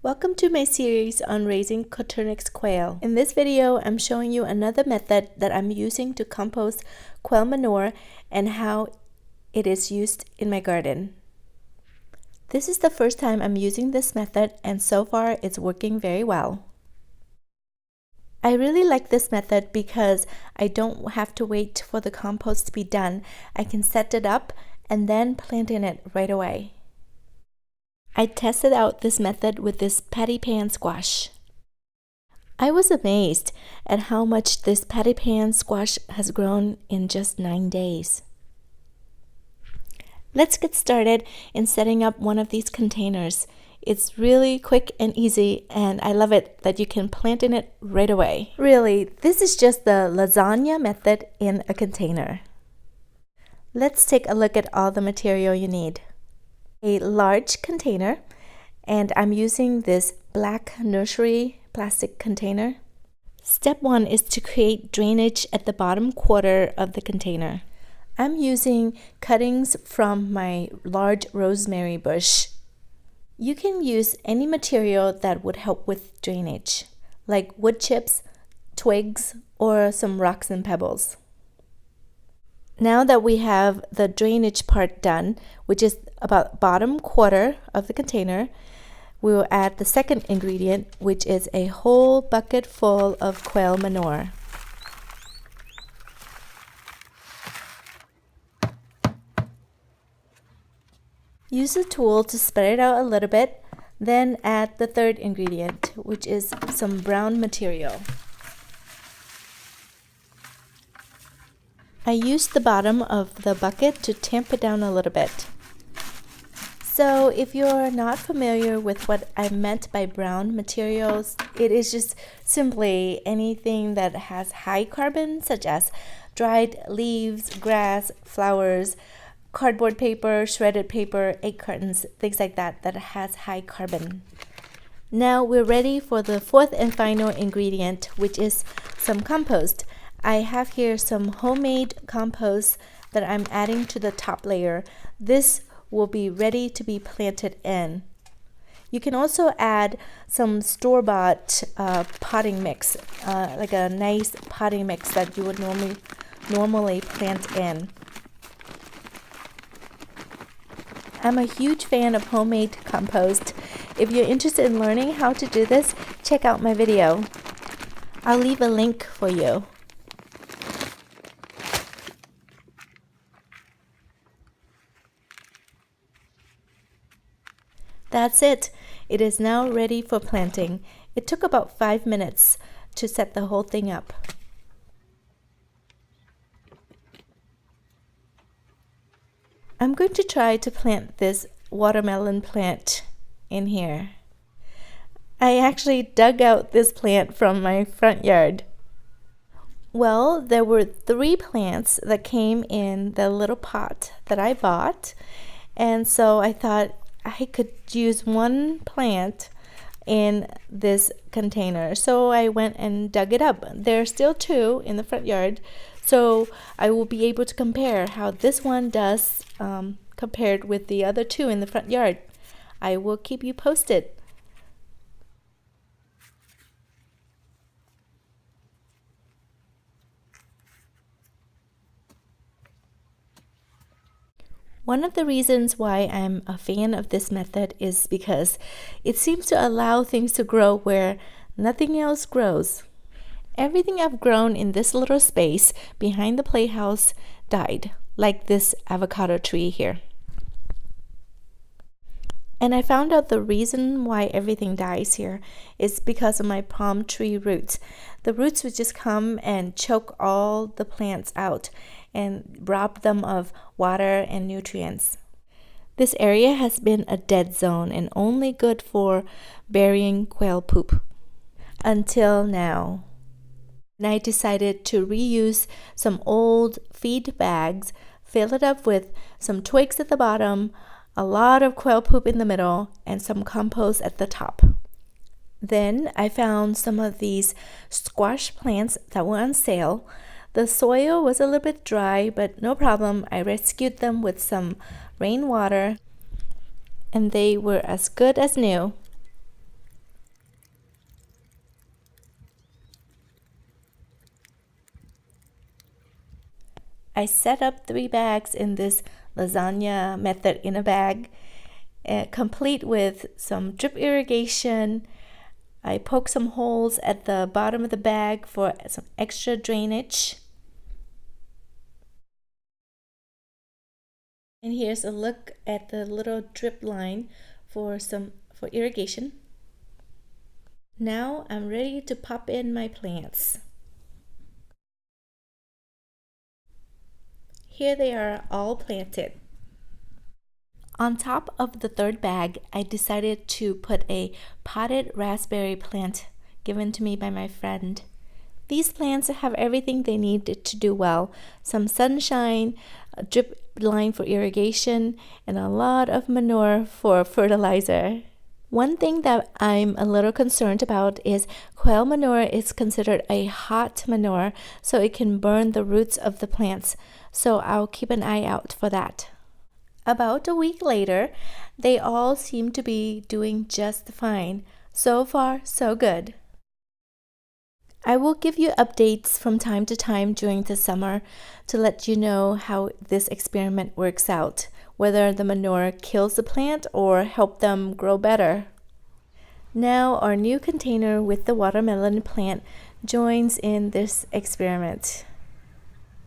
Welcome to my series on raising Coturnix quail. In this video, I'm showing you another method that I'm using to compost quail manure and how it is used in my garden. This is the first time I'm using this method, and so far it's working very well. I really like this method because I don't have to wait for the compost to be done. I can set it up and then plant in it right away. I tested out this method with this patty pan squash. I was amazed at how much this patty pan squash has grown in just 9 days. Let's get started in setting up one of these containers. It's really quick and easy, and I love it that you can plant in it right away. Really, this is just the lasagna method in a container. Let's take a look at all the material you need. A large container, and I'm using this black nursery plastic container. Step 1 is to create drainage at the bottom quarter of the container. I'm using cuttings from my large rosemary bush. You can use any material that would help with drainage, like wood chips, twigs, or some rocks and pebbles. Now that we have the drainage part done, which is about bottom quarter of the container, we will add the second ingredient, which is a whole bucket full of quail manure. Use a tool to spread it out a little bit, then add the third ingredient, which is some brown material. I used the bottom of the bucket to tamp it down a little bit. So if you're not familiar with what I meant by brown materials, it is just simply anything that has high carbon, such as dried leaves, grass, flowers, cardboard paper, shredded paper, egg cartons, things like that has high carbon. Now we're ready for the fourth and final ingredient, which is some compost. I have here some homemade compost that I'm adding to the top layer. This will be ready to be planted in. You can also add some store-bought potting mix, like a nice potting mix that you would normally plant in. I'm a huge fan of homemade compost. If you're interested in learning how to do this, check out my video. I'll leave a link for you. That's it. It is now ready for planting. It took about 5 minutes to set the whole thing up. I'm going to try to plant this watermelon plant in here. I actually dug out this plant from my front yard. Well, there were 3 plants that came in the little pot that I bought, and so I thought I could use one plant in this container. So I went and dug it up. There are still 2 in the front yard, so I will be able to compare how this one does compared with the other 2 in the front yard. I will keep you posted. One of the reasons why I'm a fan of this method is because it seems to allow things to grow where nothing else grows. Everything I've grown in this little space behind the playhouse died, like this avocado tree here. And I found out the reason why everything dies here is because of my palm tree roots. The roots would just come and choke all the plants out and rob them of water and nutrients. This area has been a dead zone and only good for burying quail poop. Until now. And I decided to reuse some old feed bags, fill it up with some twigs at the bottom, a lot of quail poop in the middle, and some compost at the top. Then I found some of these squash plants that were on sale. The soil was a little bit dry, but no problem. I rescued them with some rainwater, and they were as good as new. I set up 3 bags in this lasagna method in a bag, complete with some drip irrigation. I poke some holes at the bottom of the bag for some extra drainage. And here's a look at the little drip line for irrigation. Now I'm ready to pop in my plants. Here they are all planted. On top of the 3rd bag, I decided to put a potted raspberry plant given to me by my friend. These plants have everything they need to do well. Some sunshine, a drip line for irrigation, and a lot of manure for fertilizer. One thing that I'm a little concerned about is quail manure is considered a hot manure, so it can burn the roots of the plants. So I'll keep an eye out for that. About a week later, they all seem to be doing just fine. So far, so good. I will give you updates from time to time during the summer to let you know how this experiment works out, whether the manure kills the plant or help them grow better. Now our new container with the watermelon plant joins in this experiment.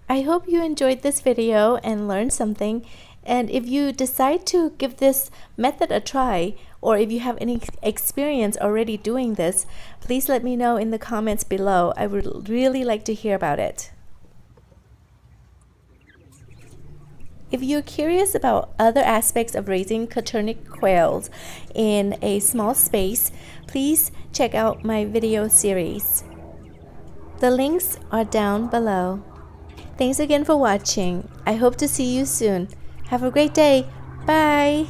I hope you enjoyed this video and learned something. And if you decide to give this method a try, or if you have any experience already doing this, please let me know in the comments below. I would really like to hear about it. If you're curious about other aspects of raising Copernic quails in a small space, please check out my video series. The links are down below. Thanks again for watching. I hope to see you soon. Have a great day. Bye.